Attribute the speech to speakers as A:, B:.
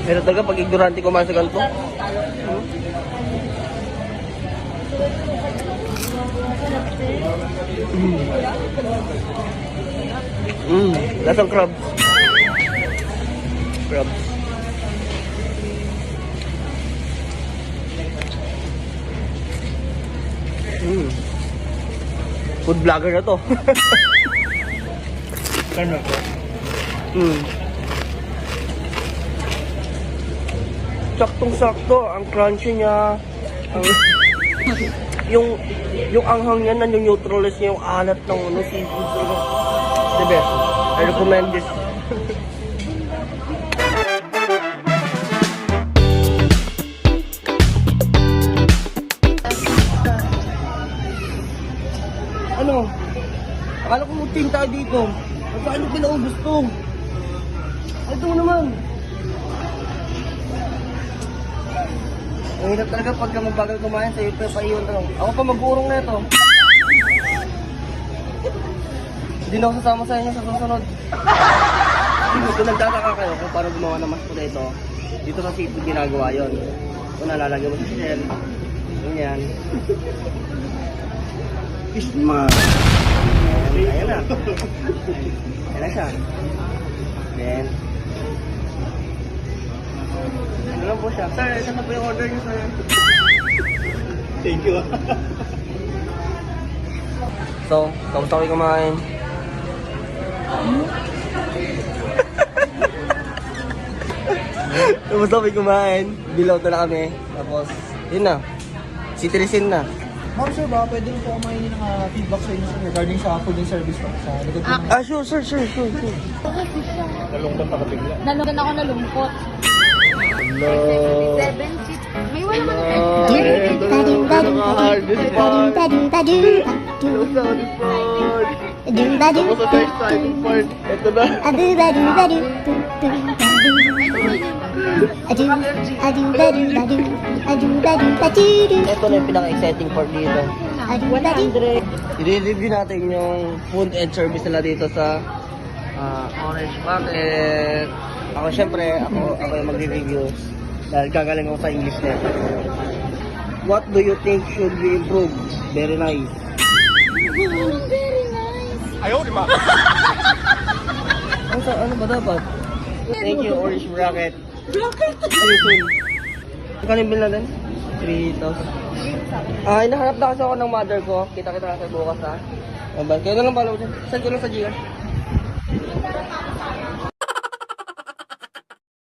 A: Pero talaga pag ignorante kumain sa ganito. Lasang crabs. Crabs. Food vlogger na to.
B: Ano to?
A: Saktong-sakto ang crunchy niya. Ang yung anghang niya nano-neutralize niya yung alat ng seafood. The best. I recommend this. Ano? Akala ko muting tayo dito. Saan yung pinaubos to? Ito naman. Ang hirap talaga pagka mabagal kumain sa iyo, paiwan ka lang. Ako pa mag-uurong na ito. Hindi na ako sasama sa inyo sa susunod. Kung nagtataka kayo kung paano gumawa ng mashed potato, dito sa seafood ginagawa yon. Kung nalalagay mo sa shell, ganyan. Isma. Ayan na. Ayan na siya. Then, ano lang po siya. Sir, ito na po yung order niyo, sir.
B: Thank you.
A: So, kamusta kayo kumain? Kamusta kayo kumain? Bilaw na kami. Tapos, yun na. Citizen na.
B: Ma'am sir, baka pwede rin po kumain ng feedback sa inyo sir, regarding sa food and service po. Sa likod po.
A: Sure.
B: Nalungkot ako bigla.
C: Nalungkot ako nalungkot.
A: Hello.
C: 7 chips. May wala ka
A: Hardest part. Tapos sa exciting part. Ito na. Ito na yung pinaka-exciting part dito.
C: 100.
A: I-review natin yung food and service nila dito sa Orange Market. Ako syempre, ako yung mag-review dahil gagaling ako sa English na. What do you think should be improved? Very nice.
C: Very nice.
B: Ayaw, di ba?
A: Ano ba dapat? Thank you, Orange Market. See you soon. Magkano yung bill natin? 3,000. Hinahanap na kasi ako ng mother ko. Kita-kita kasi bukas ha. Kaya na lang pala. Send ko lang sa GR.